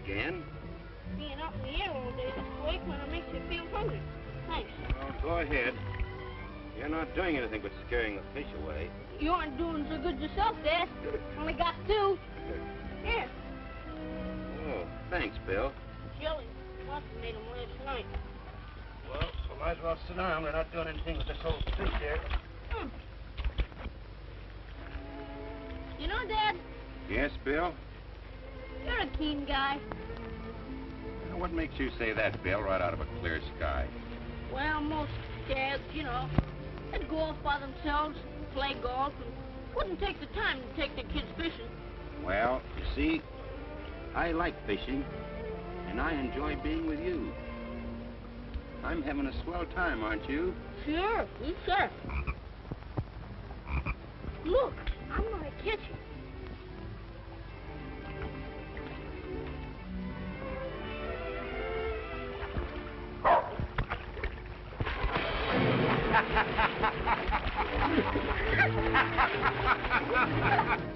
again. Being up in the air all day this way kind of makes you feel hungry. Thanks. Well, go ahead. You're not doing anything but scaring the fish away. You aren't doing so good yourself, Dad. Only got 2. Here. Oh, thanks, Bill. Jelly. Must have made them last night. Well, we might as well sit down. We're not doing anything with this old fish here. You know, Dad, Yes, Bill? you're a keen guy. Now, what makes you say that, Bill, right out of a clear sky? Well, most dads, you know, they'd go off by themselves, play golf, and wouldn't take the time to take their kids fishing. Well, you see, I like fishing, and I enjoy being with you. I'm having a swell time, aren't you? Sure, you sure. Look, I'm gonna catch you.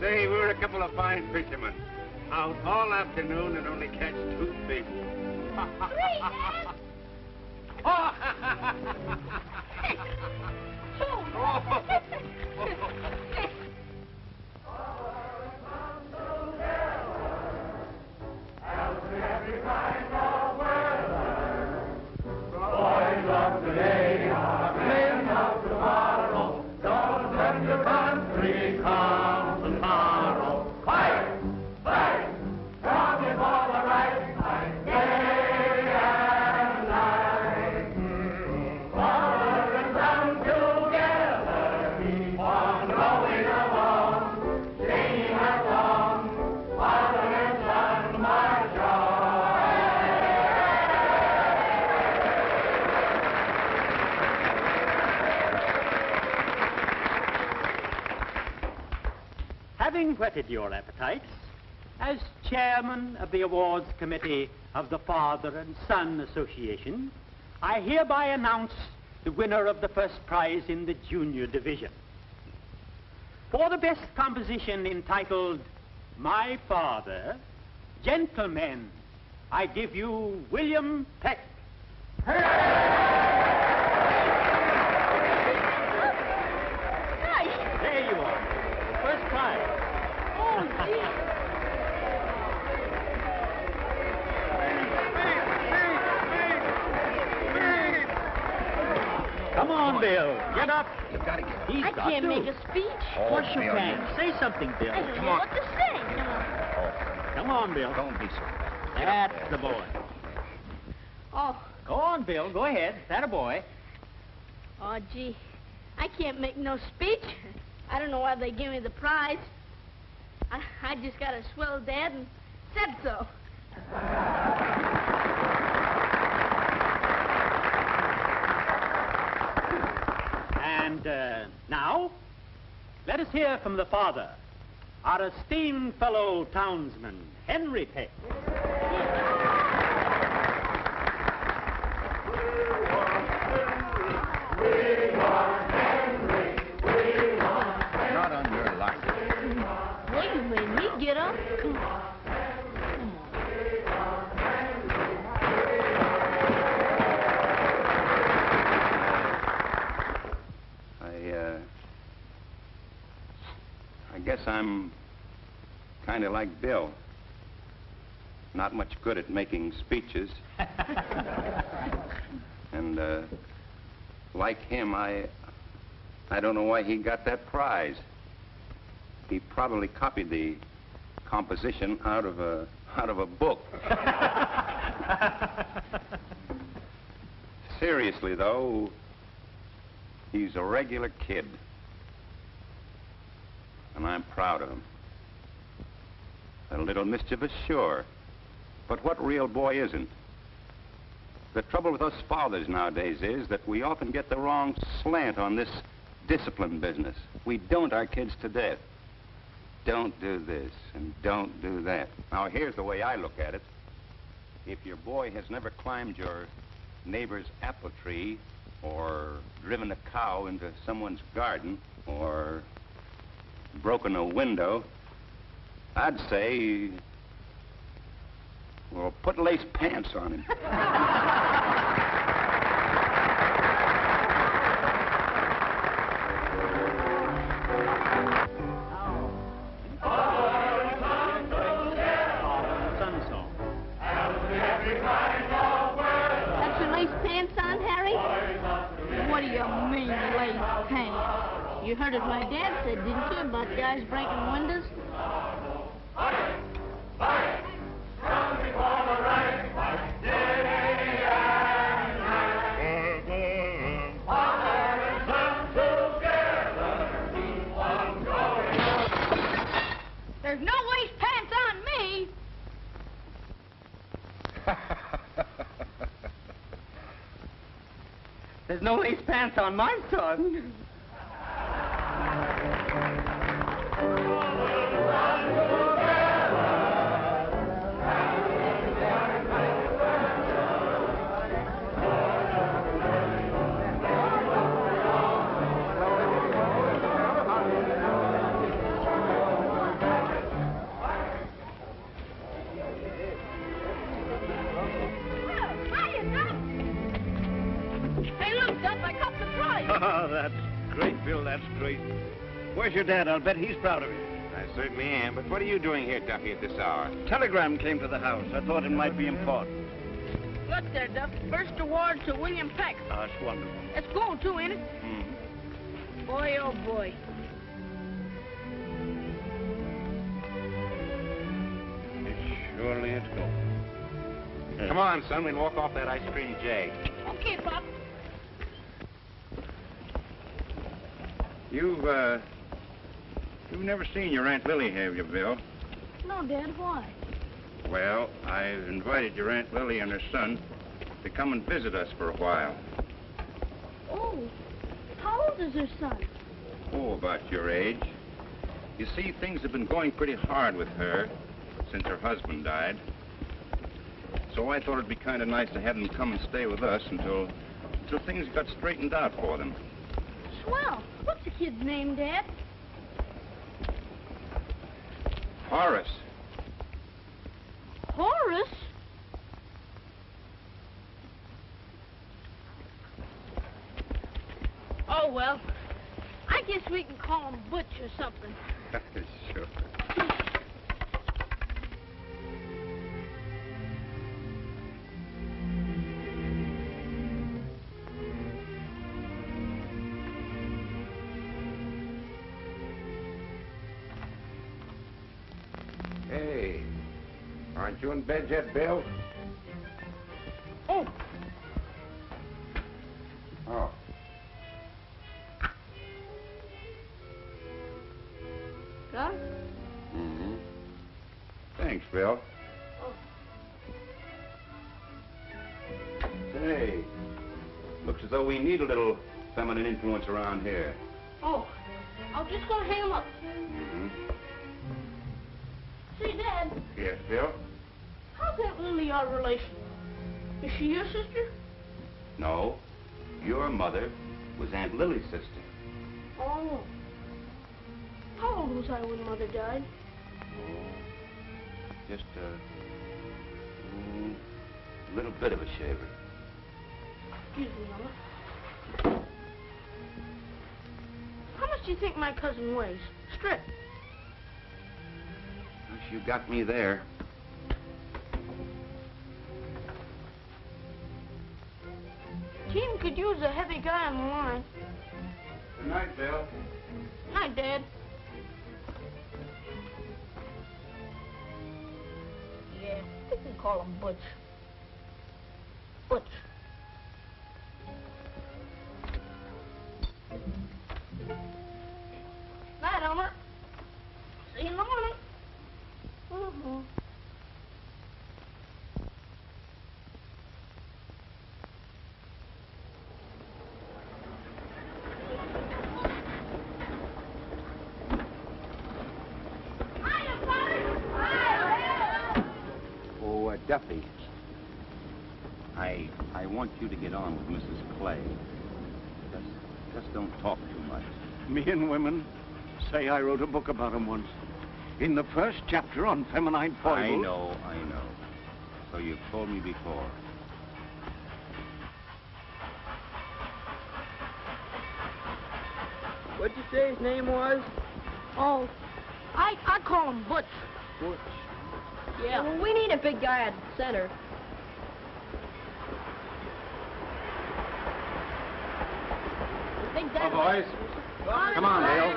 Say, we're a couple of fine fishermen. Out all afternoon and only catch 2 fish. 3, Dad! Boys of today are men of tomorrow. Don't let your country come to sorrow. Fight! Fight! Strong is all the right. Fight day and night. Forward and down together. Keep on going along. Singing our song. Father and son march on. Having whetted your appetites, as chairman of the awards committee of the Father and Son Association, I hereby announce the winner of the first prize in the junior division. For the best composition entitled My Father, gentlemen, I give you William Peck. There you are. First prize. Oh, gee. Come on, Bill. Get up. You gotta get He's I got can't to. make a speech. Of course you Bill, can. Say something, Bill. I don't Come know on. what to say. Come on, Bill. Don't be so bad. That's the boy. Oh, Go on, Bill. Go ahead. That a boy. oh, gee. I can't make no speech. I don't know why they give me the prize. I just got a swell dad and said so. And now, let us hear from the father, our esteemed fellow townsman, Henry Peck. Not on your life. Well, you made me get up. Come on. I guess I'm kind of like Bill. Not much good at making speeches. And like him, I don't know why he got that prize. He probably copied the composition out of a book. Seriously, though, he's a regular kid. And I'm proud of him. A little mischievous, sure. But what real boy isn't? The trouble with us fathers nowadays is that we often get the wrong slant on this discipline business. We don't our kids to death. Don't do this and don't do that. Now, here's the way I look at it. If your boy has never climbed your neighbor's apple tree or driven a cow into someone's garden or broken a window, I'd say Well, put lace pants on him. That's your lace pants on, Harry? What do you mean, lace pants? You heard what my dad said, didn't you, about guys breaking windows? There's no lace pants on me! There's no lace pants on my son. Oh, that's great, Bill, that's great. Where's your dad? I'll bet he's proud of you. I certainly am, but what are you doing here, Duffy, at this hour? Telegram came to the house. I thought it might be important. Look there, Duff. First award to William Peck. Oh, that's wonderful. That's gold, too, ain't it? Mm-hmm. Boy, oh, boy. Surely it's gold. Come on, son, we'll walk off that ice cream jag. Okay, Pop. You've never seen your Aunt Lily, have you, Bill? No, Dad, why? Well, I've invited your Aunt Lily and her son to come and visit us for a while. Oh, how old is her son? Oh, about your age. You see, things have been going pretty hard with her since her husband died. So I thought it'd be kind of nice to have them come and stay with us until things got straightened out for them. Swell. What's the kid's name, Dad? Horace. Horace? Oh, well, I guess we can call him Butch or something. Sure. Hey, aren't you in bed yet, Bill? Oh. Oh. Got it? Mm-hmm. Thanks, Bill. Oh. Say, looks as though we need a little feminine influence around here. Oh, I was just gonna hang him up. Mm-hmm. Say, Dad, Yes, Bill? how's Aunt Lily our relation? Is she your sister? No. Your mother was Aunt Lily's sister. Oh. How old was I when Mother died? Just a little bit of a shaver. Excuse me, Mama. How much do you think my cousin weighs? Strip. You got me there. Team could use a heavy guy on the line. Good night, Bill. Night, Dad. Yeah, we can call him Butch. Butch. Night, Elmer. See you in the morning. Mm-hmm. Oh, Duffy. I want you to get on with Mrs. Clay. Just don't talk too much. Me and women say I wrote a book about 'em once. In the first chapter on feminine foibles... I know. So you've told me before. What'd you say his name was? Oh, I call him Butch. Butch. Yeah. Well, we need a big guy at the center. Big Oh, boys. Come on, Bill.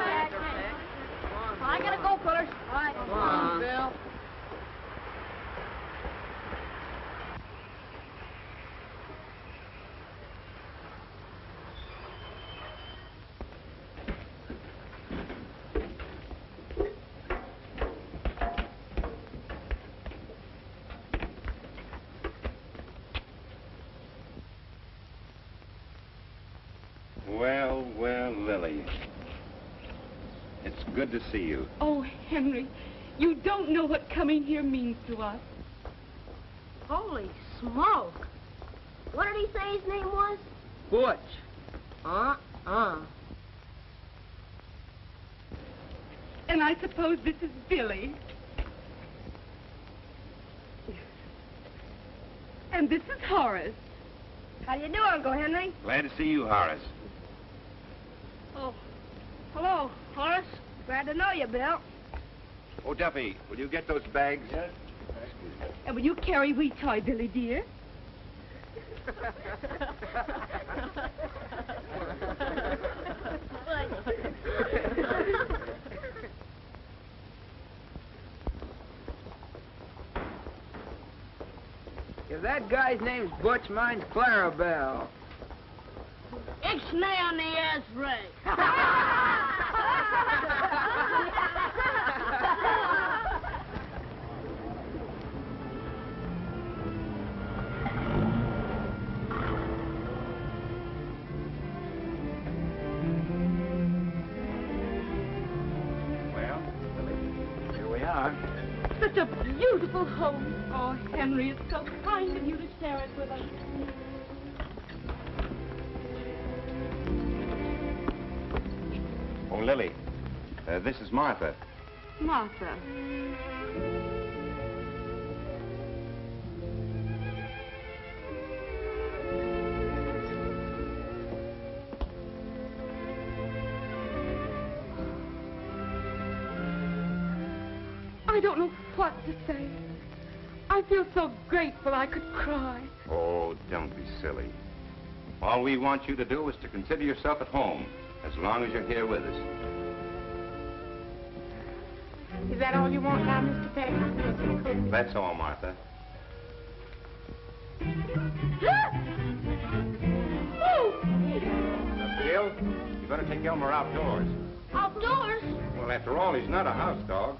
I gotta go, fellas. All right. Come on, Bill. Well, well, Lily. It's good to see you. Oh, Henry, you don't know what coming here means to us. Holy smoke. What did he say his name was? Butch. And I suppose this is Billy. And this is Horace. How do you do, Uncle Henry? Glad to see you, Horace. Oh, hello, Horace. Glad to know you, Bill. Oh, Duffy, will you get those bags? Yes. And will you carry wee toy, Billy dear? If that guy's name's Butch, mine's Clarabelle. Ixnay on the ass ray. Well, here we are. Such a beautiful home. Oh, Henry, it's so kind of you to share it with us. Oh, Lily, this is Martha. Martha. I don't know what to say. I feel so grateful I could cry. Oh, don't be silly. All we want you to do is to consider yourself at home, as long as you're here with us. Is that all you want now, Mr. Peck? That's all, Martha. Bill, you better take Elmer outdoors. Outdoors? Well, after all, he's not a house dog.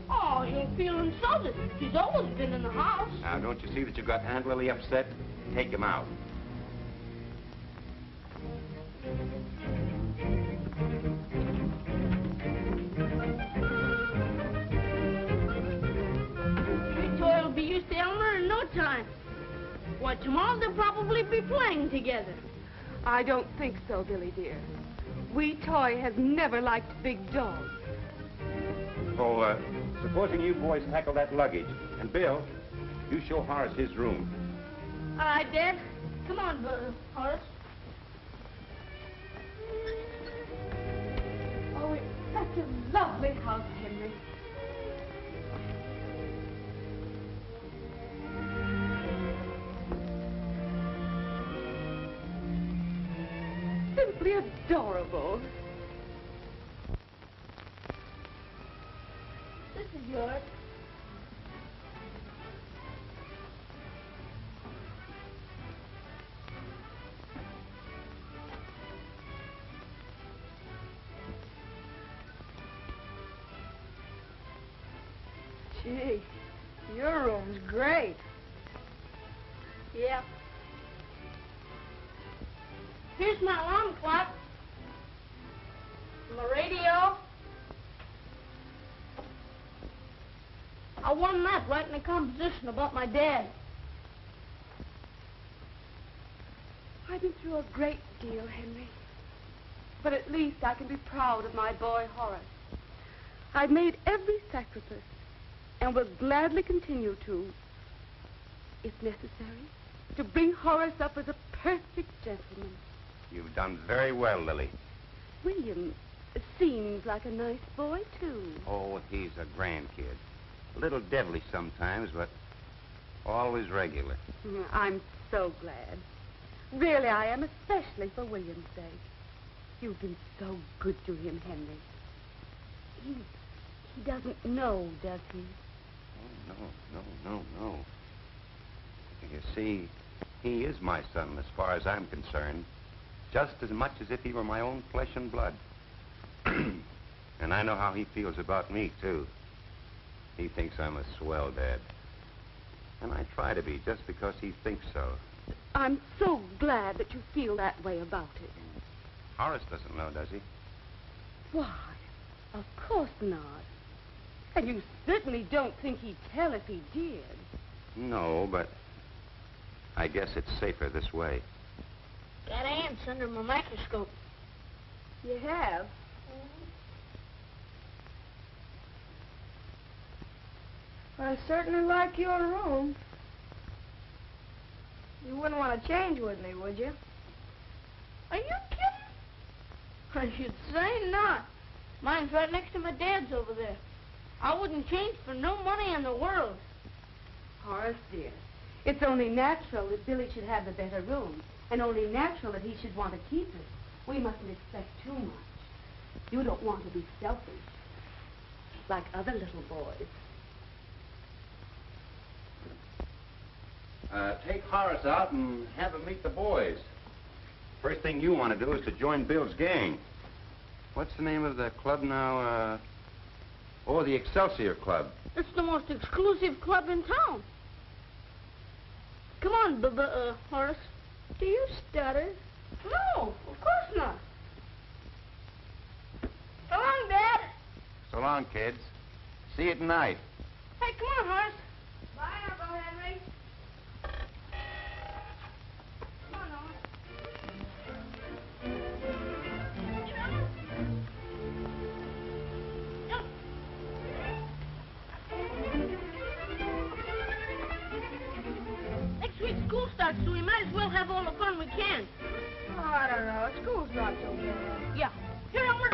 Oh, he'll feel insulted. He's always been in the house. Now, don't you see that you've got Aunt Lily upset? Take him out. Big Toy will be used to Elmer in no time. Why, tomorrow they'll probably be playing together. I don't think so, Billy dear. Wee Toy has never liked big dogs. Oh, supposing you boys tackle that luggage. And Bill, you show Horace his room. All right, Dad. Come on, Horace. Oh, it's such a lovely house, Henry. Simply adorable. This is yours. Gee, your room's great. Yeah. Here's my alarm clock. My radio. I won that right in the competition about my dad. I've been through a great deal, Henry. But at least I can be proud of my boy, Horace. I've made every sacrifice and will gladly continue to if necessary, to bring Horace up as a perfect gentleman. You've done very well, Lily. William seems like a nice boy, too. Oh, he's a grand kid. A little devilish sometimes, but always regular. I'm so glad. Really, I am, especially for William's sake. You've been so good to him, Henry. He doesn't know, does he? Oh, no. You see, he is my son as far as I'm concerned, just as much as if he were my own flesh and blood. And I know how he feels about me, too. He thinks I'm a swell dad. And I try to be, just because he thinks so. I'm so glad that you feel that way about it. Horace doesn't know, does he? Why, of course not. And you certainly don't think he'd tell if he did. No, but I guess it's safer this way. Got ants under my microscope. You have? I certainly like your room. You wouldn't want to change with me, would you? Are you kidding? I should say not. Mine's right next to my dad's over there. I wouldn't change for no money in the world. Horace, dear, it's only natural that Billy should have the better room, and only natural that he should want to keep it. We mustn't expect too much. You don't want to be selfish, like other little boys. Take Horace out and have him meet the boys. First thing you want to do is to join Bill's gang. What's the name of the club now? Oh, the Excelsior Club. It's the most exclusive club in town. Come on, Horace. Do you stutter? No, of course not. So long, Dad. So long, kids. See you tonight. Hey, come on, Horace. Bye, Uncle Henry. Come on, Horace. Next week school starts, so we might as well have all the fun we can. Oh, I don't know. School's not so bad. Yeah. Here, Elmer.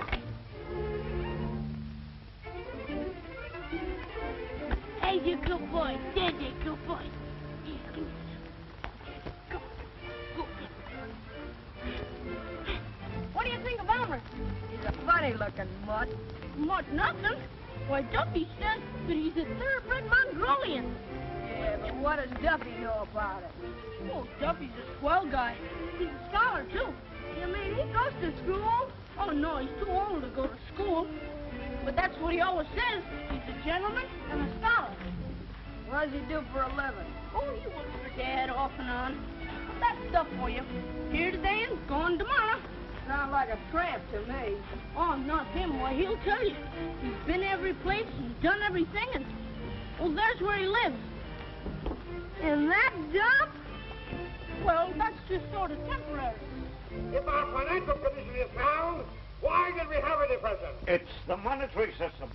Hey, you good boy. There, you good boy. Here, come here. Go. Go. What do you think of Elmer? He's a funny-looking mutt. Mutt nothing. Why, Duffy says that he's a thoroughbred Mongolian. Yeah, but what does Duffy know about it? Oh, Duffy's a swell guy. He's a scholar, too. You mean he goes to school? Oh, no, he's too old to go to school. But that's what he always says. He's a gentleman and a scholar. What does he do for a living? Oh, he works for Dad off and on. That's stuff for you. Here today and gone tomorrow. Sounds like a tramp to me. Oh, not him. Why, he'll tell you. He's been every place and done everything, and, well, there's where he lives. In that dump? Well, that's just sort of temporary. If our financial condition is sound, why did we have a depression? It's the monetary system.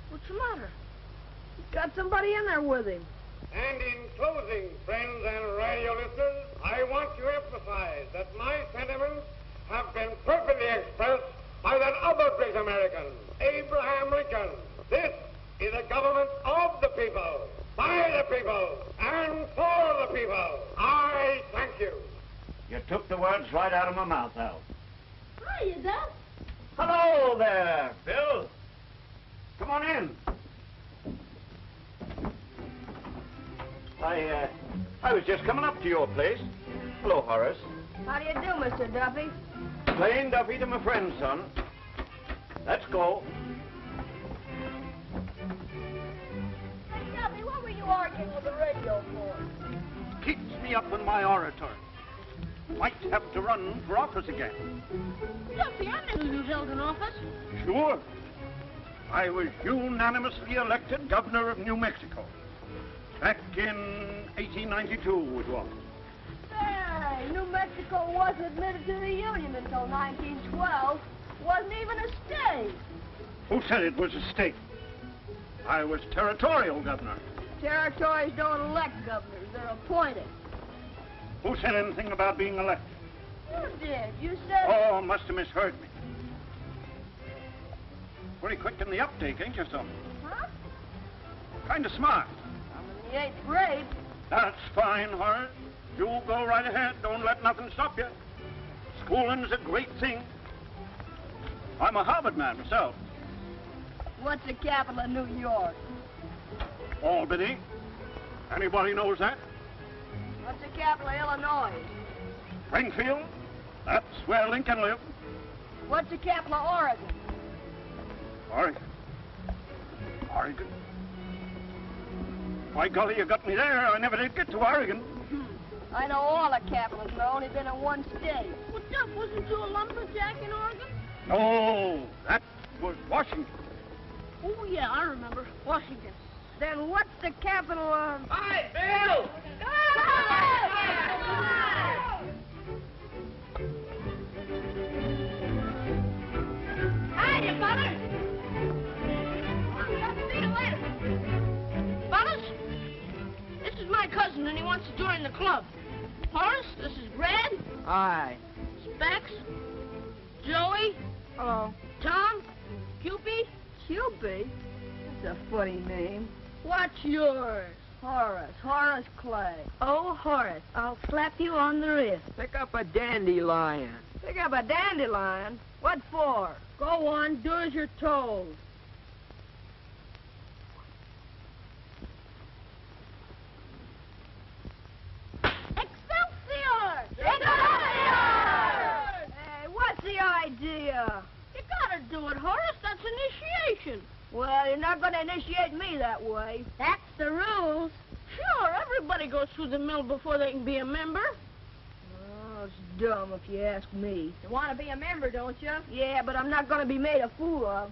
What's the matter? He's got somebody in there with him. And in closing, friends and radio listeners, I want to emphasize that my sentiments have been perfectly expressed by that other great American, Abraham Lincoln. This is a government of the people, by the people, and for the people. I thank you. You took the words right out of my mouth, Al. Hiya, Dad. Hello there, Bill. Come on in. I was just coming up to your place. Hello, Horace. How do you do, Mr. Duffy? Playing Duffy to my friend, son. Let's go. Hey, Duffy, what were you arguing with the radio for? Keeps me up in my orator. Might have to run for office again. Duffy, I never knew you held an office. Sure. I was unanimously elected governor of New Mexico. Back in 1892 it was. Hey, New Mexico wasn't admitted to the Union until 1912. Wasn't even a state. Who said it was a state? I was territorial governor. Territories don't elect governors. They're appointed. Who said anything about being elected? You did. You said... Oh, must have misheard me. Pretty quick in the uptake, ain't you, son? Huh? Kind of smart. I'm in the 8th grade. That's fine, Horace. You go right ahead. Don't let nothing stop you. Schooling's a great thing. I'm a Harvard man myself. What's the capital of New York? Albany. Anybody knows that? What's the capital of Illinois? Springfield. That's where Lincoln lived. What's the capital of Oregon? Oregon. Oregon? By golly, you got me there. I never did get to Oregon. I know all the capitals, but I've only been in one state. Well, Duff, wasn't you a lumberjack in Oregon? No, that was Washington. Oh, yeah, I remember. Washington. Then what's the capital of... Hi, Bill! Hiya, Butters. I'll see you later. Butters, this is my cousin, and he wants to join the club. Horace, this is Brad. Hi. Specs. Joey. Hello. Tom. Cupid. Cupid? That's a funny name. What's yours? Horace. Horace Clay. Oh, Horace, I'll slap you on the wrist. Pick up a dandelion. Pick up a dandelion? What for? Go on, do as you're told. Excelsior! Excelsior! Hey, what's the idea? You gotta do it, Horace. That's initiation. Well, you're not going to initiate me that way. That's the rules. Sure, everybody goes through the mill before they can be a member. Oh, it's dumb if you ask me. You want to be a member, don't you? Yeah, but I'm not going to be made a fool of.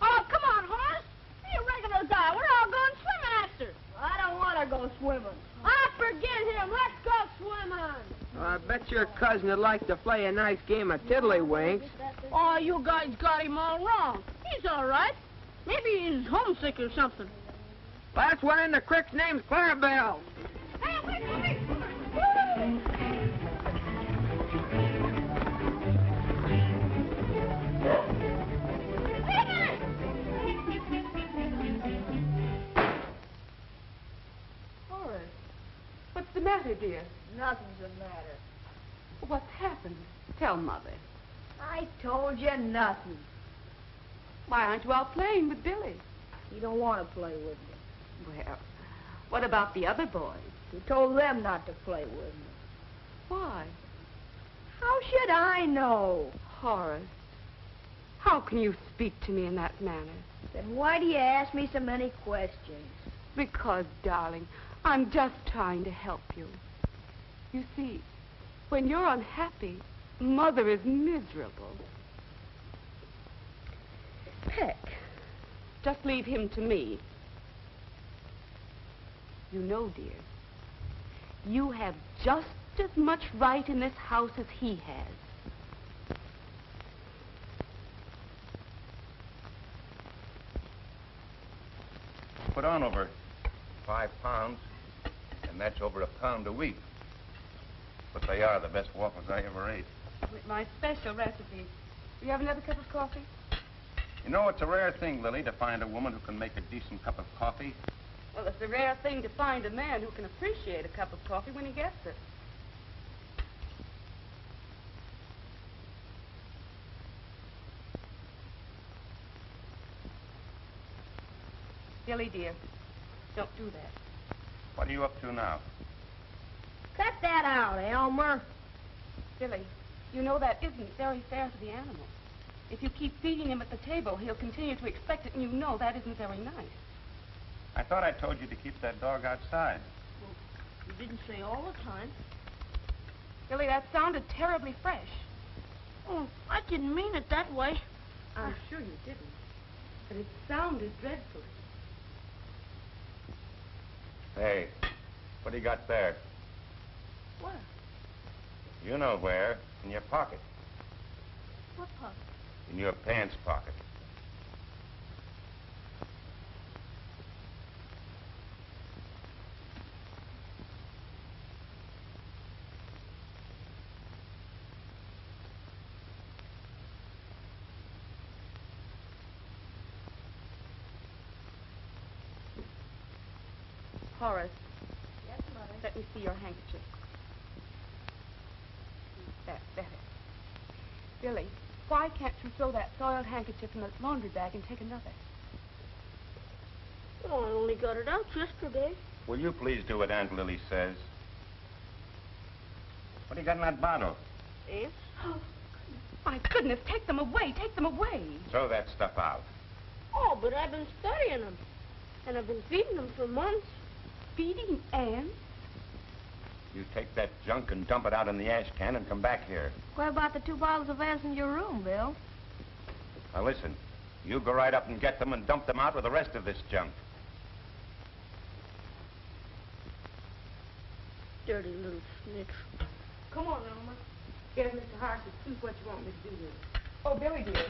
Oh, come on, Horace. Be a regular guy. We're all going swimming after. I don't want to go swimming. Ah, forget him. Let's go swimming. I bet your cousin would like to play a nice game of tiddlywinks. Oh, you guys got him all wrong. He's all right. Maybe he's homesick or something. Last one in the creek's name's Clarabelle. Hey, wait. Horace, what's the matter, dear? Nothing's the matter. What's happened? Tell Mother. I told you nothing. Why aren't you out playing with Billy? He don't want to play with me. Well, what about the other boys? He told them not to play with me. Why? How should I know? Horace, how can you speak to me in that manner? Then why do you ask me so many questions? Because, darling, I'm just trying to help you. You see, when you're unhappy, Mother is miserable. Peck, just leave him to me. You know, dear, you have just as much right in this house as he has. Put on over 5 pounds, and that's over £1 a week. But they are the best waffles I ever ate. With my special recipe. Do you have another cup of coffee? You know, it's a rare thing, Lily, to find a woman who can make a decent cup of coffee. Well, it's a rare thing to find a man who can appreciate a cup of coffee when he gets it. Billy, dear, don't do that. What are you up to now? Cut that out, Elmer. Billy, you know that isn't very fair to the animal. If you keep feeding him at the table, he'll continue to expect it, and you know that isn't very nice. I thought I told you to keep that dog outside. Well, you didn't say all the time. Billy, that sounded terribly fresh. Oh, I didn't mean it that way. I'm sure you didn't. But it sounded dreadfully. Hey, what do you got there? What? You know where. In your pocket. What pocket? In your pants pocket. Horace, Yes, Mother. let me see your handkerchief. That's better. Billy, why can't you throw that soiled handkerchief in the laundry bag and take another? Oh, I only got it out yesterday. Will you please do what Aunt Lily says? What do you got in that bottle? Ants? Oh, my goodness, take them away, take them away. Throw that stuff out. Oh, but I've been studying them. And I've been feeding them for months. Feeding ants? You take that junk and dump it out in the ash can and come back here. What about the 2 bottles of ants in your room, Bill? Now listen, you go right up and get them and dump them out with the rest of this junk. Dirty little snitch. Come on, Elmer. Get Mr. Horace to see what you want me to do with it. Oh, Billy, dear.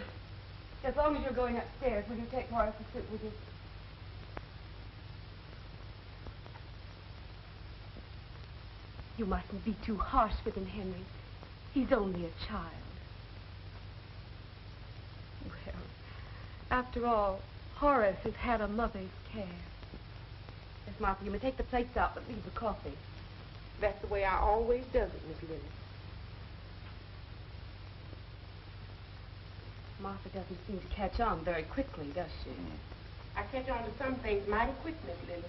As long as you're going upstairs, will you take Horace to sit with you? You mustn't be too harsh with him, Henry. He's only a child. Well, after all, Horace has had a mother's care. Yes, Martha, you may take the plates out, but leave the coffee. That's the way I always does it, Miss Lily. Martha doesn't seem to catch on very quickly, does she? I catch on to some things mighty quick, Miss Lily.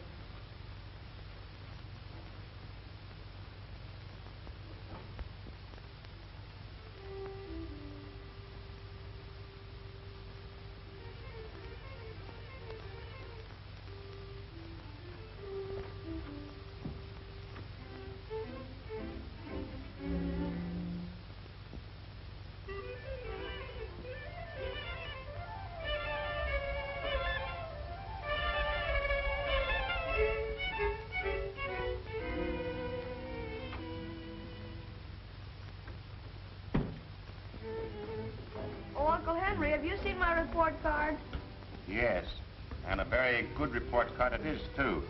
Have you seen my report card? Yes, and a very good report card it is, too.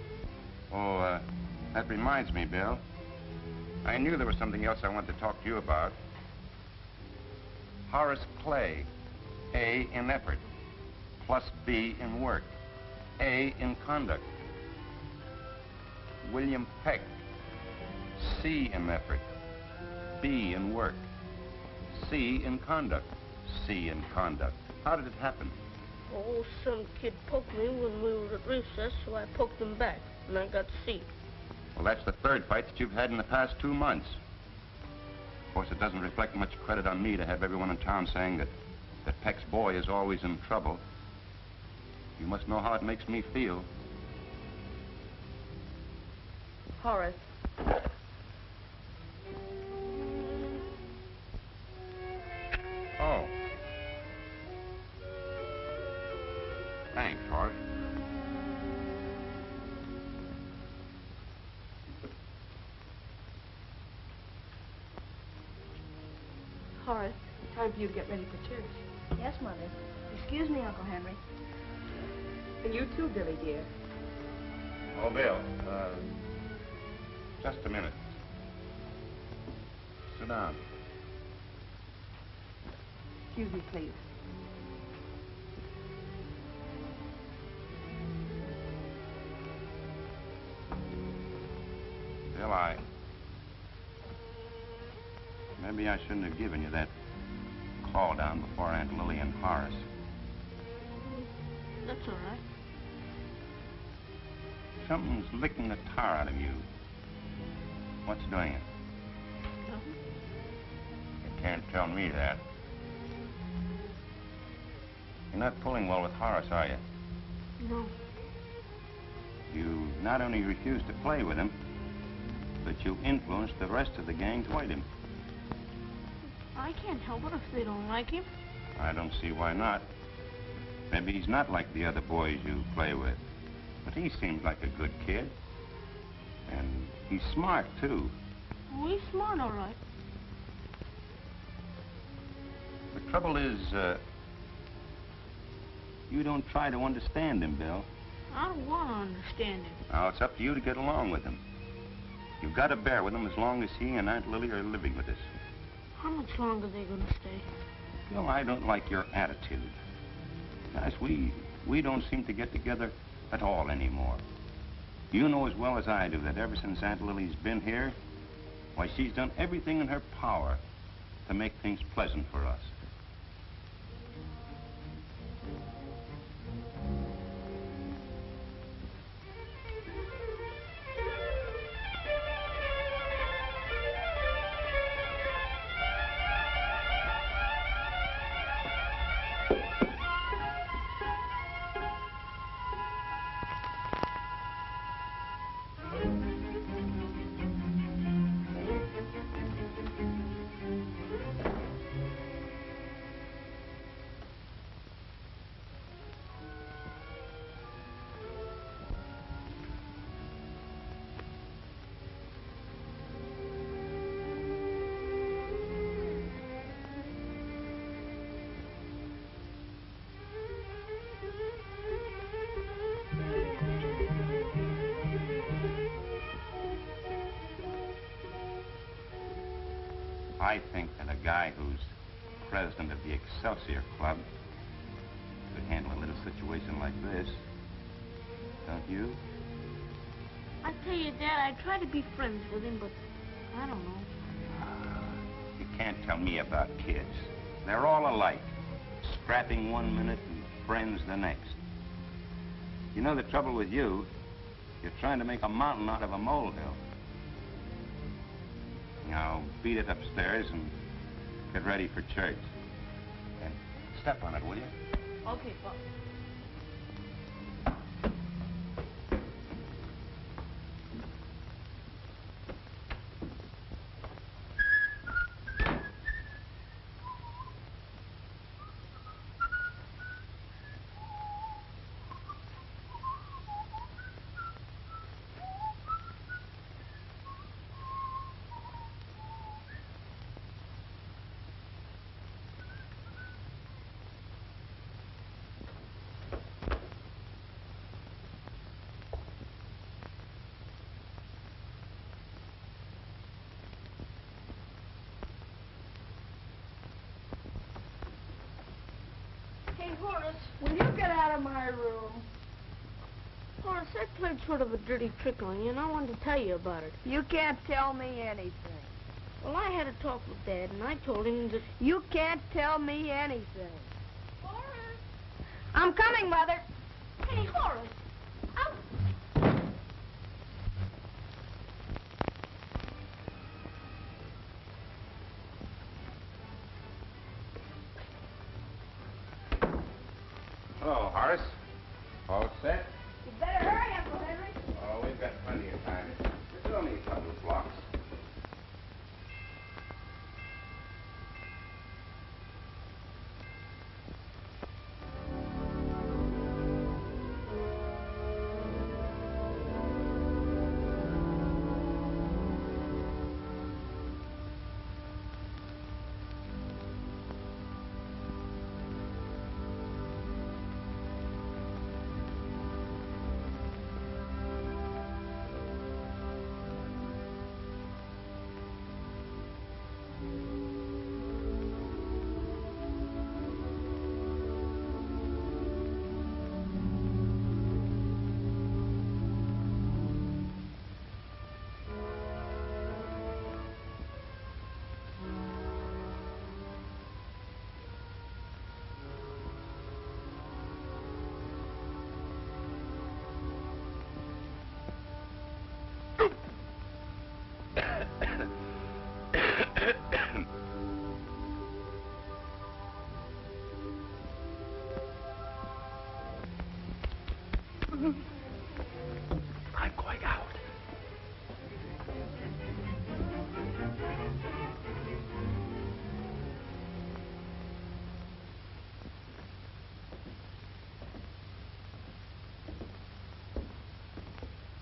Oh, that reminds me, Bill. I knew there was something else I wanted to talk to you about. Horace Clay, A in effort, plus B in work, A in conduct. William Peck, C in effort, B in work, C in conduct, C in conduct. How did it happen? Oh, some kid poked me when we were at recess, so I poked him back, and I got C. Well, that's the third fight that you've had in the past 2 months. Of course, it doesn't reflect much credit on me to have everyone in town saying that Peck's boy is always in trouble. You must know how it makes me feel. Horace. Oh. Thanks, Horace. Horace, time for you to get ready for church. Yes, Mother. Excuse me, Uncle Henry. And you too, Billy, dear. Oh, Bill, just a minute. Sit down. Excuse me, please. Bill, maybe I shouldn't have given you that call down before Aunt Lily and Horace. That's all right. Something's licking the tar out of you. What's doing it? Nothing. You can't tell me that. You're not pulling well with Horace, are you? No. You not only refuse to play with him, but you influence the rest of the gang to fight him. I can't help it if they don't like him. I don't see why not. Maybe he's not like the other boys you play with. But he seems like a good kid. And he's smart, too. Oh, he's smart, all right. The trouble is, you don't try to understand him, Bill. I don't want to understand him. Now, it's up to you to get along with him. You've got to bear with him as long as he and Aunt Lily are living with us. How much longer are they going to stay? Bill, I don't like your attitude. Guys, we don't seem to get together at all anymore. You know as well as I do that ever since Aunt Lily's been here, why, she's done everything in her power to make things pleasant for us. I think that a guy who's president of the Excelsior Club could handle a little situation like this. Don't you? I tell you, Dad, I try to be friends with him, but I don't know. You can't tell me about kids. They're all alike. Scrapping one minute and friends the next. You know the trouble with you? You're trying to make a mountain out of a molehill. Now, beat it upstairs and get ready for church. And step on it, will you? Okay, Pop. Hey, Horace. Will you get out of my room? Horace, I played sort of a dirty trick on you, and I wanted to tell you about it. You can't tell me anything. Well, I had a talk with Dad, and I told him that... You can't tell me anything. Horace! I'm coming, Mother. Hey, Horace! Hello, Horace. All set? You better hurry, Uncle Henry. Oh, we've got plenty of time. It's only a couple of blocks. I'm going out.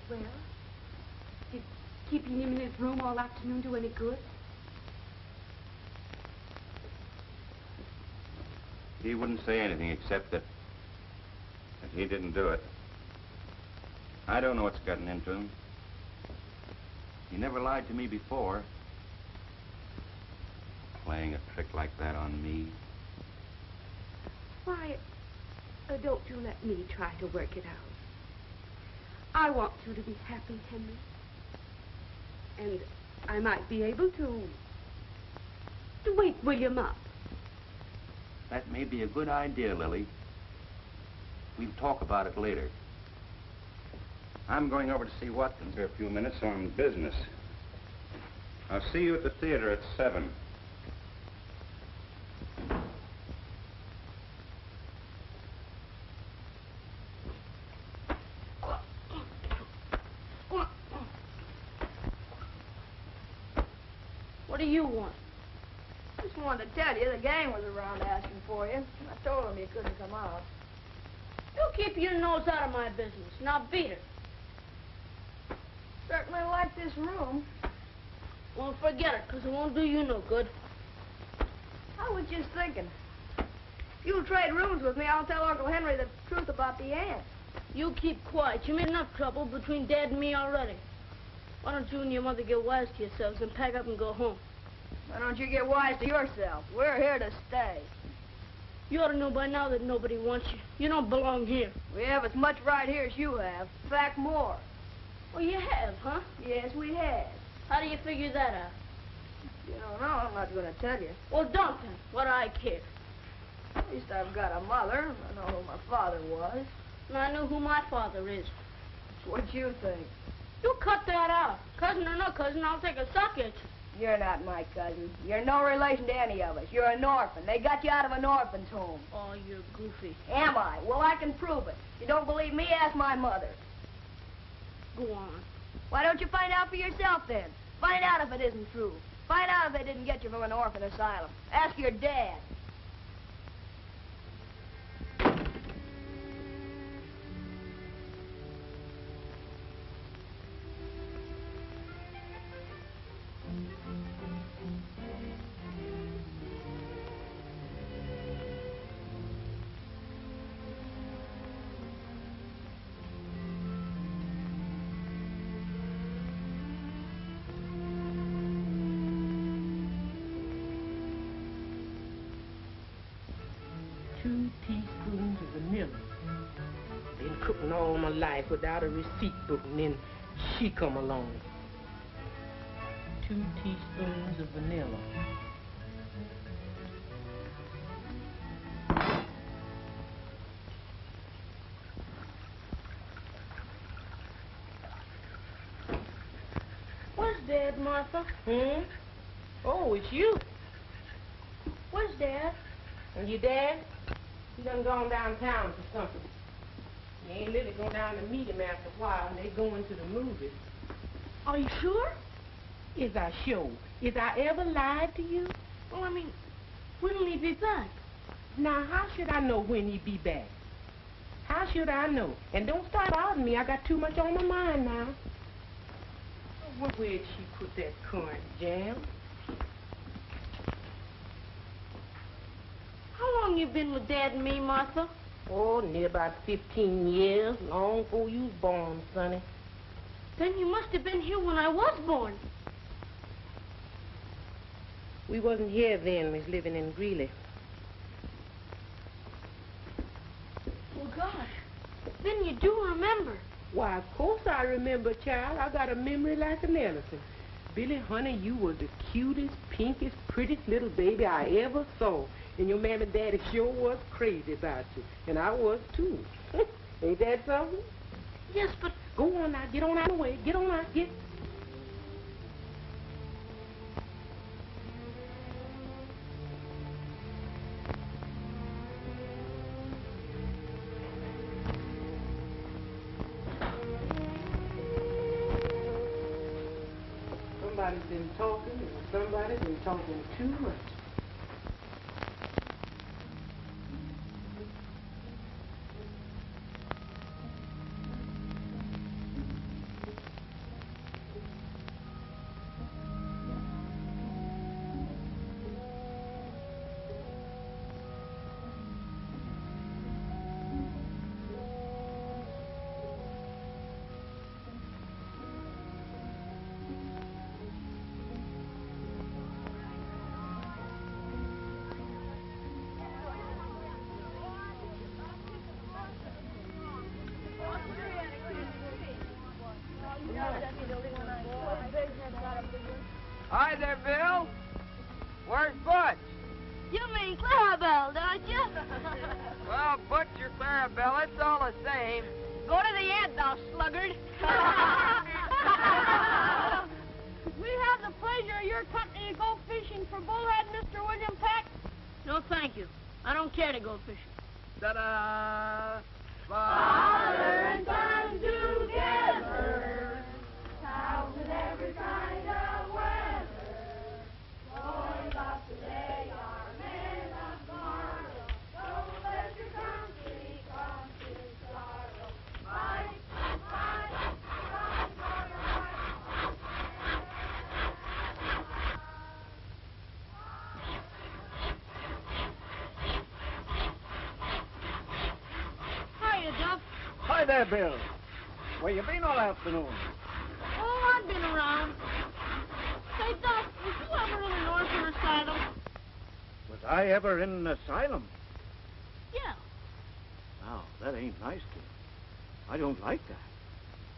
Well, did keeping him in his room all afternoon do any good? He wouldn't say anything except that he didn't do it. I don't know what's gotten into him. He never lied to me before. Playing a trick like that on me. Why, don't you let me try to work it out. I want you to be happy, Henry. And I might be able to wake William up. That may be a good idea, Lily. We'll talk about it later. I'm going over to see Watkins for a few minutes on business. I'll see you at the theater at 7. What do you want? Just wanted to tell you the gang was around asking for you. I told them you couldn't come out. You keep your nose out of my business. Now beat it. Certainly like this room. Well, forget it, because it won't do you no good. I was just thinking. If you'll trade rooms with me, I'll tell Uncle Henry the truth about the ant. You keep quiet. You made enough trouble between Dad and me already. Why don't you and your mother get wise to yourselves and pack up and go home? Why don't you get wise to yourself? We're here to stay. You ought to know by now that nobody wants you. You don't belong here. We have as much right here as you have. In fact, more. Well, you have, huh? Yes, we have. How do you figure that out? You don't know, I'm not going to tell you. Well, don't then. What do I care? At least I've got a mother. I know who my father was. And I know who my father is. What you think? You cut that out. Cousin or no cousin, I'll take a sock at you. You're not my cousin. You're no relation to any of us. You're an orphan. They got you out of an orphan's home. Oh, you're goofy. Am I? Well, I can prove it. You don't believe me? Ask my mother. Go on. Why don't you find out for yourself, then? Find out if it isn't true. Find out if they didn't get you from an orphan asylum. Ask your dad. Cooking all my life without a receipt book, and then she come along. 2 teaspoons of vanilla. Where's Dad, Martha? Oh, it's you. Where's Dad? And your dad? He done gone downtown for something. You ain't really go down to meet him after a while, and they going to the movies. Are you sure? Is I sure? Is I ever lied to you? Well, I mean, when'll he be back? Now, how should I know when he be back? How should I know? And don't start bothering me. I got too much on my mind now. Where'd she put that currant jam? How long you been with Dad and me, Martha? Oh, near about 15 years, long before you was born, sonny. Then you must have been here when I was born. We wasn't here then. We was living in Greeley. Oh, gosh. Then you do remember. Why, of course I remember, child. I got a memory like an elephant. Billy, honey, you were the cutest, pinkest, prettiest little baby I ever saw. And your mammy and daddy sure was crazy about you. And I was, too. Ain't that something? Yes, but... Go on now. Get on out of the way. Get on out. Get... Somebody's been talking, and somebody's been talking too much. Hi there, Bill. Where's Butch? You mean Clarabelle, don't you? Well, Butch or Clarabelle, it's all the same. Go to the ant, thou sluggard. We have the pleasure of your company to go fishing for bullhead, Mr. William Peck. No, thank you. I don't care to go fishing. Ta-da! Father and son together, out with every kind of weather. Boys of today are men of tomorrow. Don't let your country come to sorrow. Fight, fight, fight, fight, fight. Hiya, Duff. Hi there, Bill. Where you been all afternoon? Oh, I've been around. Say, Duff, was you ever in an orphan asylum? Was I ever in an asylum? Yeah. Now, that ain't nice, kid. I don't like that.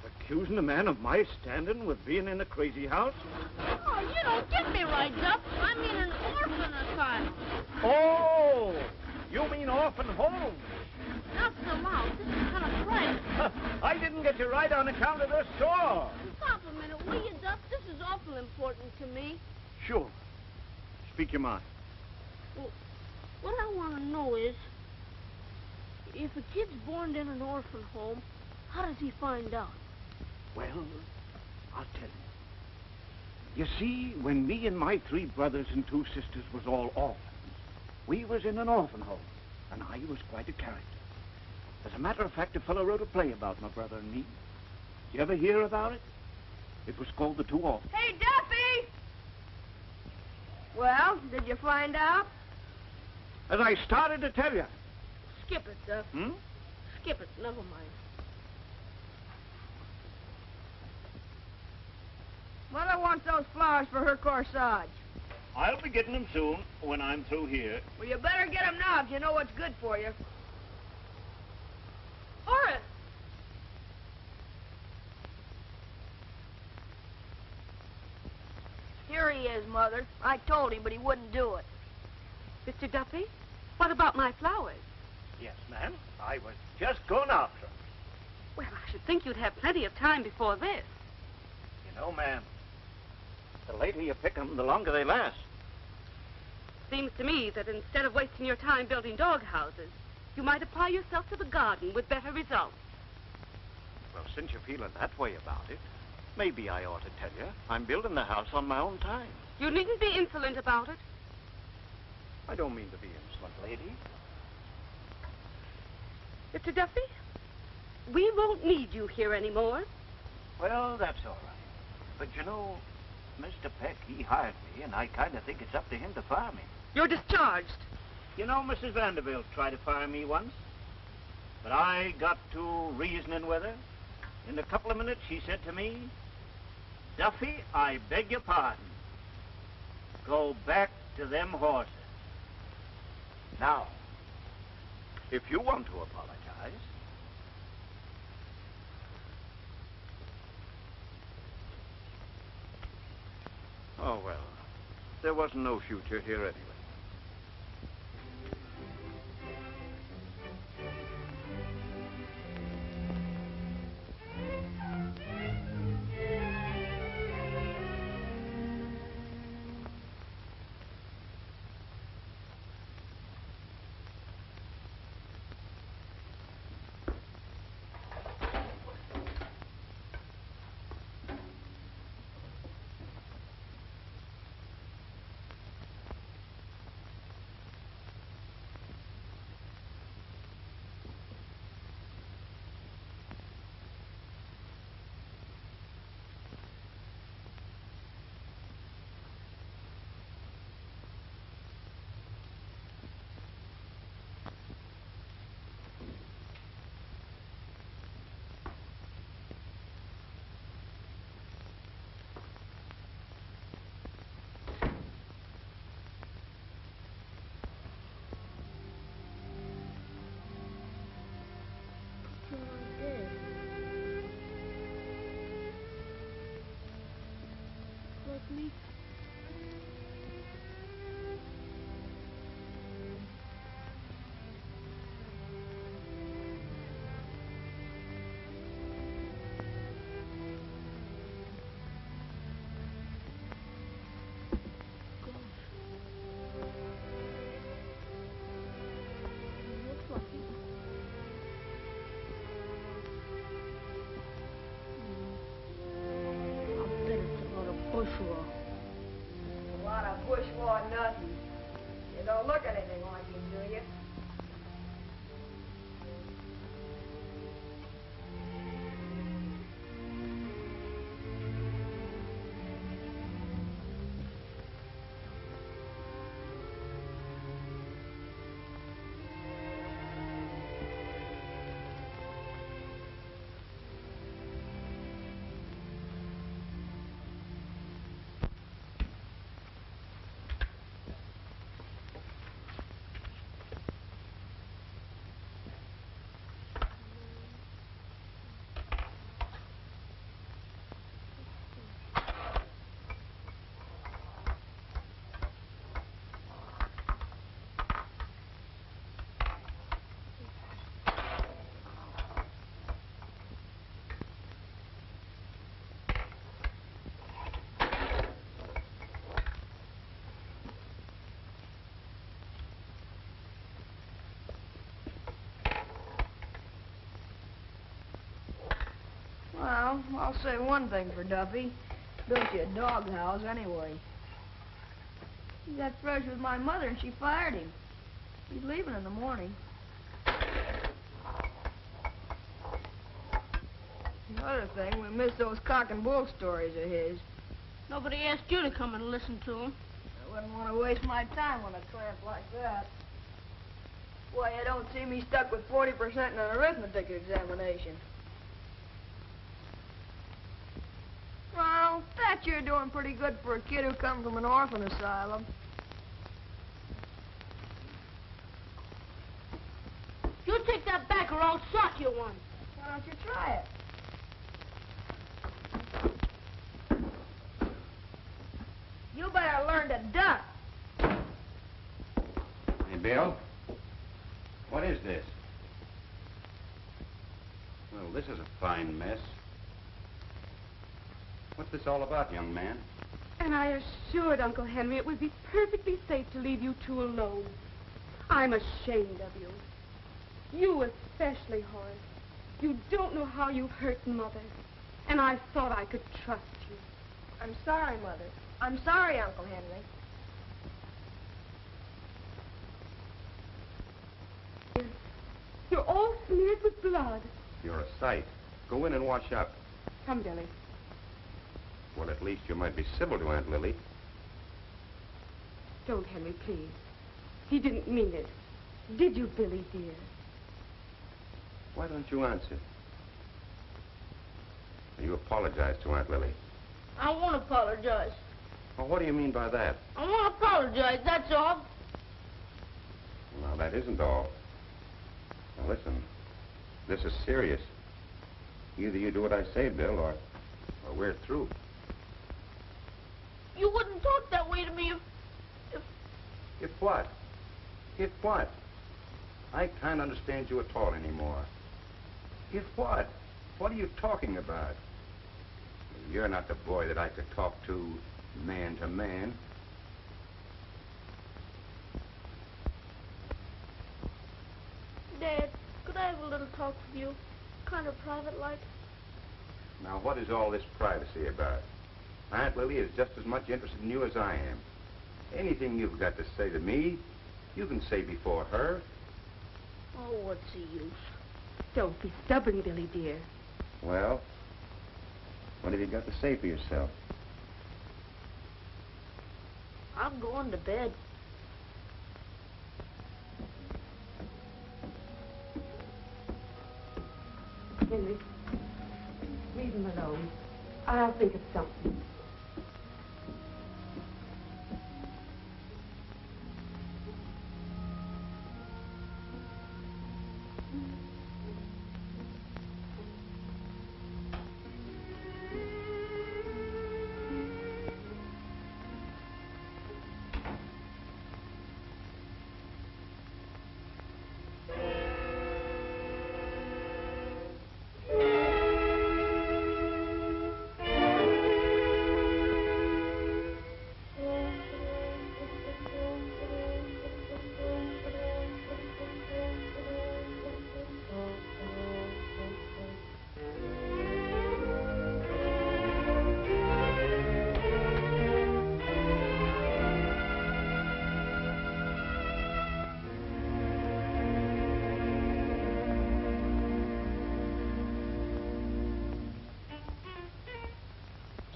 Accusing a man of my standing with being in a crazy house? Oh, you don't get me right, Duff. I mean an orphan asylum. Oh, you mean orphan home? Not so loud. This is kind of crazy. I didn't get you right on account of the saw. Stop a minute, will you, Duff? This is awful important to me. Sure. Speak your mind. Well, what I want to know is, if a kid's born in an orphan home, how does he find out? Well, I'll tell you. You see, when me and my 3 brothers and 2 sisters was all orphans, we was in an orphan home, and I was quite a character. As a matter of fact, a fellow wrote a play about my brother and me. You ever hear about it? It was called The 2 Orphans. Hey, Duffy! Well, did you find out? As I started to tell you. Skip it, Duff. Skip it. Never mind. Mother wants those flowers for her corsage. I'll be getting them soon, when I'm through here. Well, you better get them now if you know what's good for you. Horace! Here he is, Mother. I told him, but he wouldn't do it. Mr. Duffy, what about my flowers? Yes, ma'am. I was just going after them. Well, I should think you'd have plenty of time before this. You know, ma'am, the later you pick them, the longer they last. Seems to me that instead of wasting your time building dog houses, you might apply yourself to the garden with better results. Well, since you're feeling that way about it, maybe I ought to tell you I'm building the house on my own time. You needn't be insolent about it. I don't mean to be insolent, lady. Mr. Duffy, we won't need you here anymore. Well, that's all right. But you know, Mr. Peck, he hired me, and I kind of think it's up to him to fire me. You're discharged. You know, Mrs. Vanderbilt tried to fire me once, but I got to reasoning with her. In a couple of minutes, she said to me, Duffy, I beg your pardon. Go back to them horses. Now, if you want to apologize. Oh, well, there wasn't no future here anyway. Like me? fool. A lot of bourgeois nothing. You don't look anything like him, do you? Well, I'll say one thing for Duffy. Built you a doghouse anyway. He got fresh with my mother and she fired him. He's leaving in the morning. The other thing, we missed those cock and bull stories of his. Nobody asked you to come and listen to him. I wouldn't want to waste my time on a tramp like that. Why, you don't see me stuck with 40% in an arithmetic examination. Well, that you're doing pretty good for a kid who come from an orphan asylum. You take that back or I'll sock you one. Why don't you try it? You better learn to duck. Hey, Bill. What is this? Well, this is a fine mess. What's this all about, young man? And I assured Uncle Henry it would be perfectly safe to leave you two alone. I'm ashamed of you. You especially, Horace. You don't know how you've hurt Mother. And I thought I could trust you. I'm sorry, Mother. I'm sorry, Uncle Henry. You're all smeared with blood. You're a sight. Go in and wash up. Come, Billy. Well, at least you might be civil to Aunt Lily. Don't, Henry, please. He didn't mean it. Did you, Billy, dear? Why don't you answer? You apologize to Aunt Lily. I won't apologize. Well, what do you mean by that? I won't apologize, that's all. Now, that isn't all. Now, listen. This is serious. Either you do what I say, Bill, or we're through. You wouldn't talk that way to me if... If what? If what? I can't understand you at all anymore. If what? What are you talking about? You're not the boy that I could talk to man. Dad, could I have a little talk with you? Kind of private-like? Now, what is all this privacy about? Aunt Lily is just as much interested in you as I am. Anything you've got to say to me, you can say before her. Oh, what's the use? Don't be stubborn, Billy, dear. Well, what have you got to say for yourself? I'm going to bed. Henry, leave him alone. I'll think of something.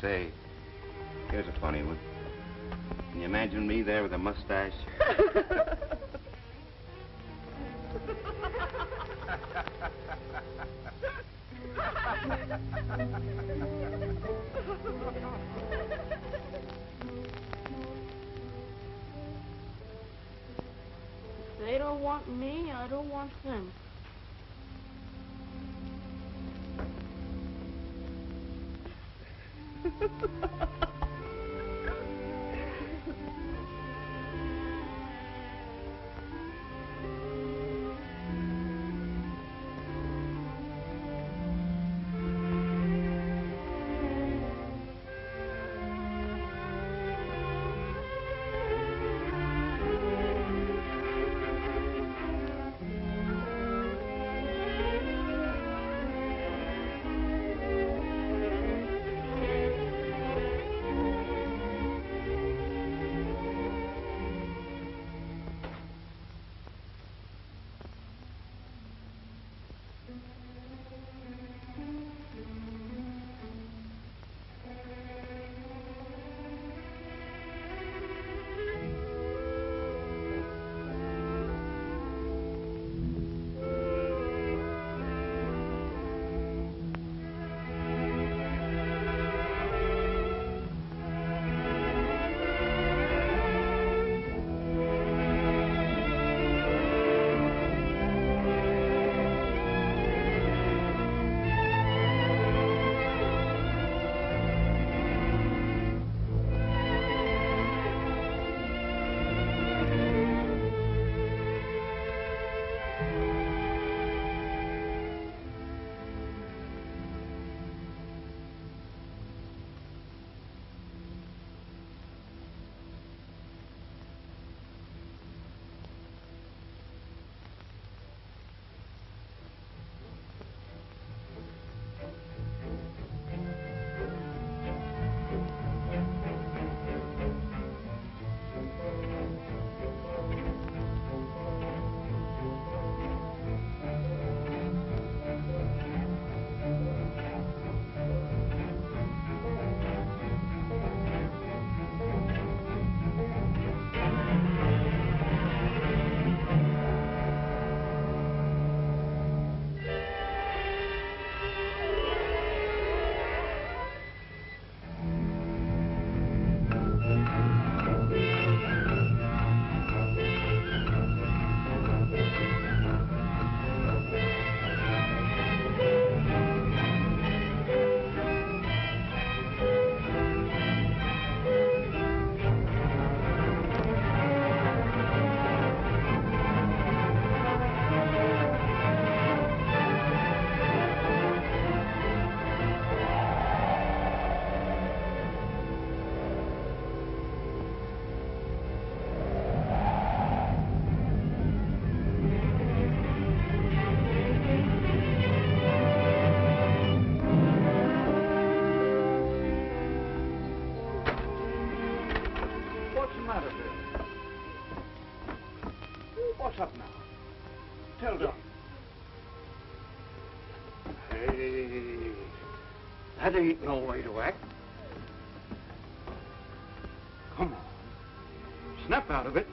Say, here's a funny one. Can you imagine me there with a mustache? If they don't want me, I don't want them. What's up now? Tell Doc. Hey, that ain't no way to act. Come on. Snap out of it.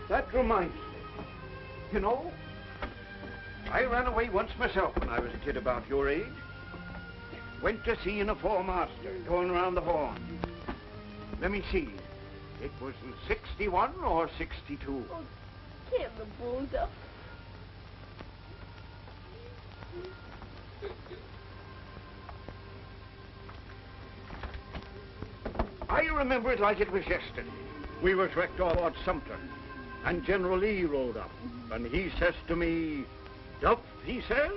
That reminds me. You know, I ran away once myself when I was a kid about your age. Went to sea in a four-master, going around the Horn. Let me see. It was in 61 or 62. Oh, damn the bull, Duff. I remember it like it was yesterday. We were wrecked toward Sumter, and General Lee rode up, and he says to me, Duff, he says.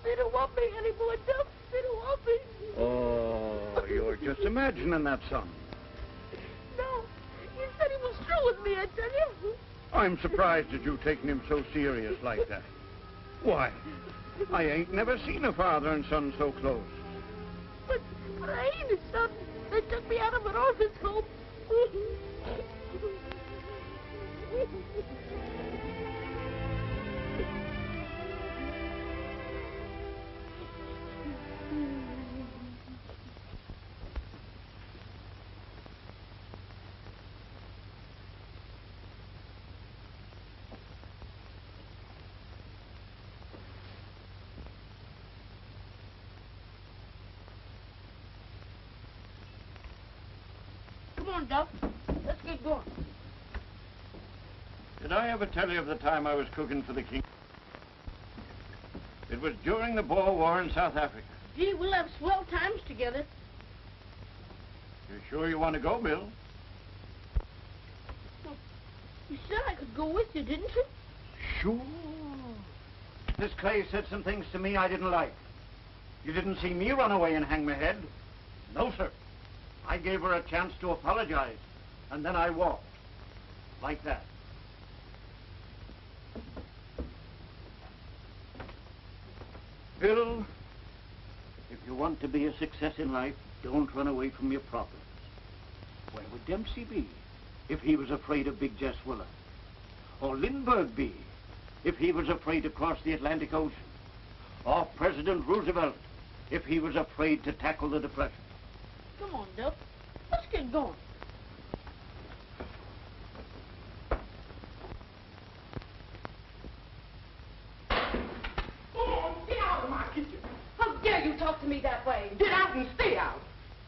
They don't want me anymore, Duff. They don't want me. Oh, you're just imagining that, son. No, he said he was through with me, I tell you. I'm surprised at you taking him so serious like that. Why, I ain't never seen a father and son so close. But I ain't his son. They took me out of an orphan's home. Come on, Duff. Let's get going. Did I ever tell you of the time I was cooking for the king? It was during the Boer War in South Africa. Gee, we'll have swell times together. You sure you want to go, Bill? Well, you said I could go with you, didn't you? Sure. Miss Clay said some things to me I didn't like. You didn't see me run away and hang my head. No, sir. I gave her a chance to apologize, and then I walked. Like that. Bill, if you want to be a success in life, don't run away from your problems. Where would Dempsey be if he was afraid of Big Jess Willer? Or Lindbergh be if he was afraid to cross the Atlantic Ocean? Or President Roosevelt if he was afraid to tackle the Depression? Come on, Duff. Let's get going. Oh, get out of my kitchen. How dare you talk to me that way? Get out and stay out.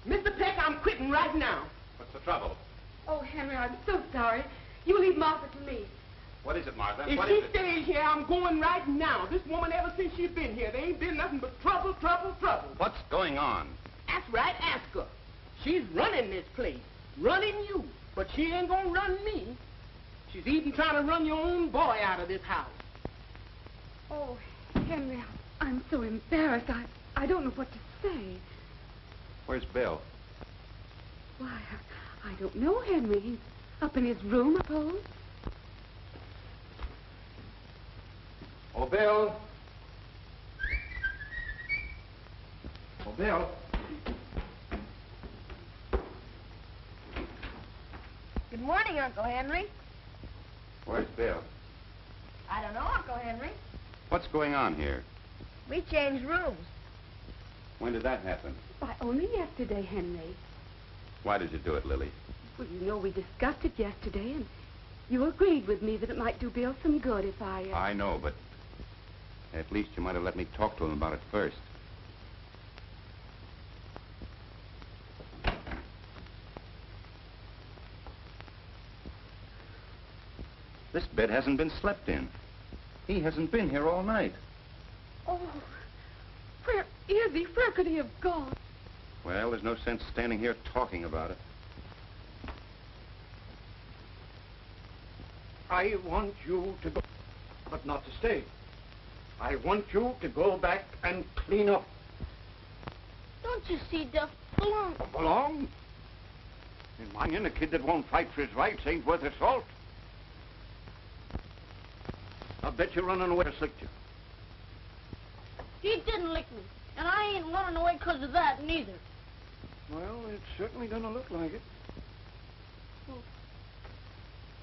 Mr. Peck, I'm quitting right now. What's the trouble? Oh, Henry, I'm so sorry. You leave Martha to me. What is it, Martha? If What she is it? stays here, I'm going right now. This woman, ever since she's been here, there ain't been nothing but trouble, trouble, trouble. What's going on? That's right, ask her. She's running this place, running you, but she ain't gonna run me. She's even trying to run your own boy out of this house. Oh, Henry, I'm so embarrassed. I don't know what to say. Where's Bill? Why, I don't know, Henry. He's up in his room, I suppose. Oh, Bill. Oh, Bill. Good morning, Uncle Henry. Where's Bill? I don't know, Uncle Henry. What's going on here? We changed rooms. When did that happen? Why, only yesterday, Henry. Why did you do it, Lily? Well, you know, we discussed it yesterday, and you agreed with me that it might do Bill some good if I... I know, but at least you might have let me talk to him about it first. This bed hasn't been slept in. He hasn't been here all night. Oh, where is he? Where could he have gone? Well, there's no sense standing here talking about it. I want you to go, but not to stay. I want you to go back and clean up. Don't you see, Duff? Belong. Belong? In my inn, a kid that won't fight for his rights ain't worth a salt. I'll bet you're running away to slick you. He didn't lick me, and I ain't running away because of that, neither. Well, it's certainly gonna look like it. Well,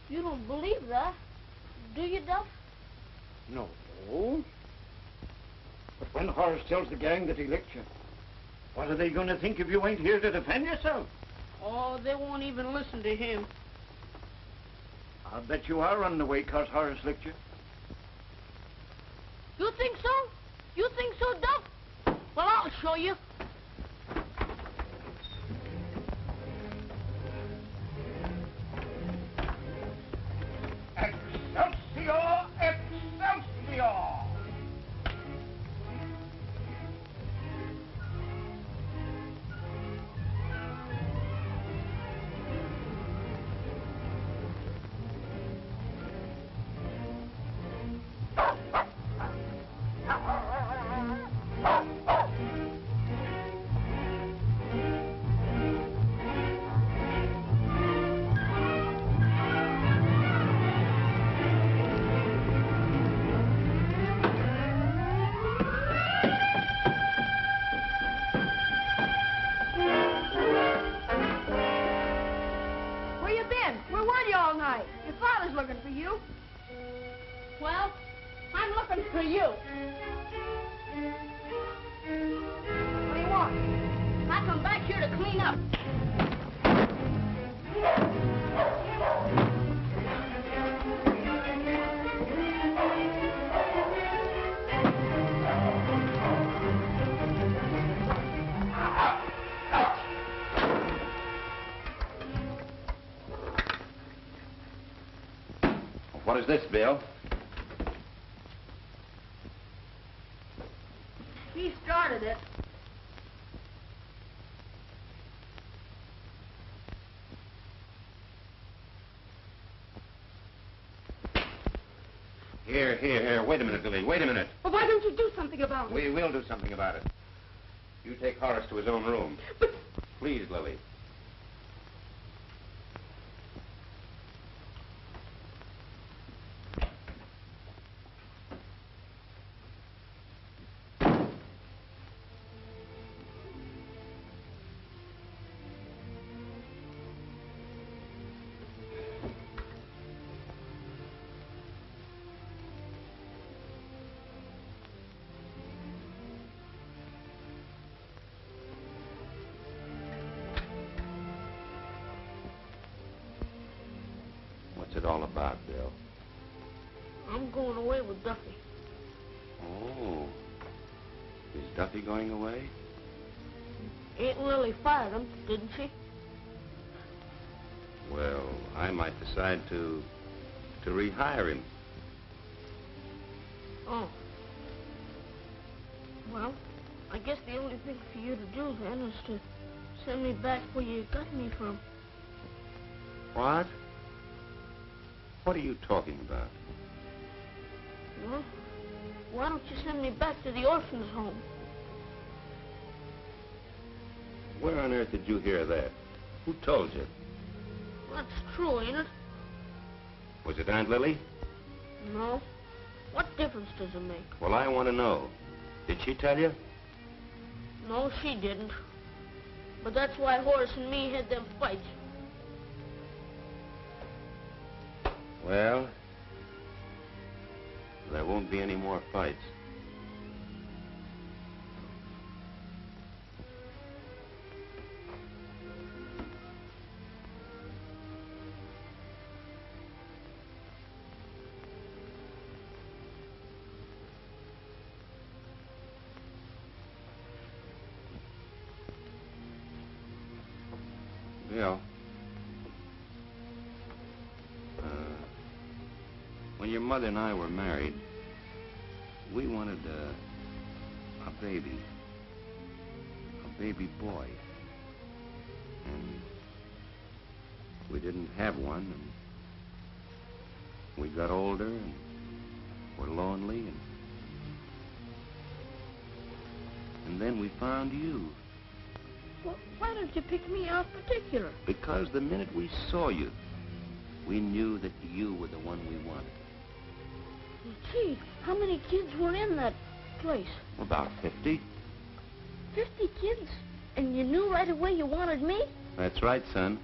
you don't believe that, do you, Duff? No. But when Horace tells the gang that he licked you, what are they gonna think if you ain't here to defend yourself? Oh, they won't even listen to him. I'll bet you are running away 'cause Horace licked you. You think so? You think so, Duff? Well, I'll show you. Excelsior! Excelsior! Father's looking for you. Well, I'm looking for you. What do you want? I come back here to clean up. What is this, Bill? He started it. Here. Wait a minute, Lily. Wait a minute. Well, why don't you do something about it? We will do something about it. You take Horace to his own room. But... Please, Lily. What's it all about, Bill? I'm going away with Duffy. Oh. Is Duffy going away? Aunt Lily fired him, didn't she? Well, I might decide to rehire him. Oh. Well, I guess the only thing for you to do then is to send me back where you got me from. What? What are you talking about? Well, why don't you send me back to the orphan's home? Where on earth did you hear that? Who told you? That's true, ain't it? Was it Aunt Lily? No. What difference does it make? Well, I want to know. Did she tell you? No, she didn't. But that's why Horace and me had them fights. Well, there won't be any more fights. Bill. When your mother and I were married, we wanted a baby boy. And we didn't have one, and we got older and were lonely, and then we found you. Well, why don't you pick me out particular? Because the minute we saw you, we knew that you were the one we wanted. Gee, how many kids were in that place? About 50. 50 kids? And you knew right away you wanted me? That's right, son.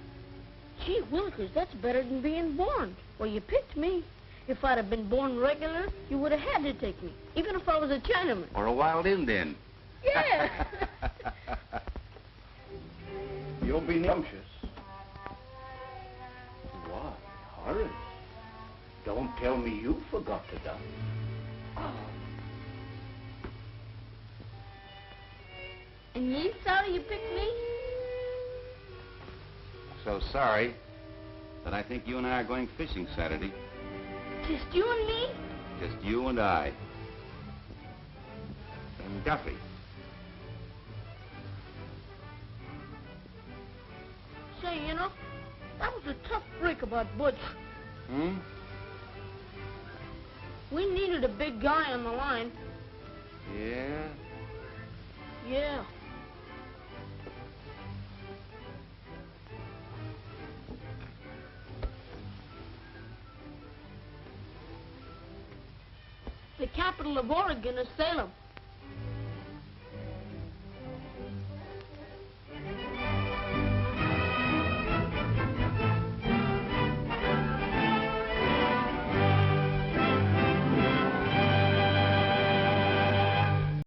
Gee willikers, that's better than being born. Well, you picked me. If I'd have been born regular, you would have had to take me, even if I was a Chinaman. Or a wild Indian. Yeah. You'll be numptious. What, Horace? Don't tell me you forgot to dance. Oh. And you ain't sorry you picked me? So sorry that I think you and I are going fishing Saturday. Just you and me? Just you and I. And Duffy. Say, you know, that was a tough break about Butch. Hmm? We needed a big guy on the line. Yeah? Yeah. The capital of Oregon is Salem.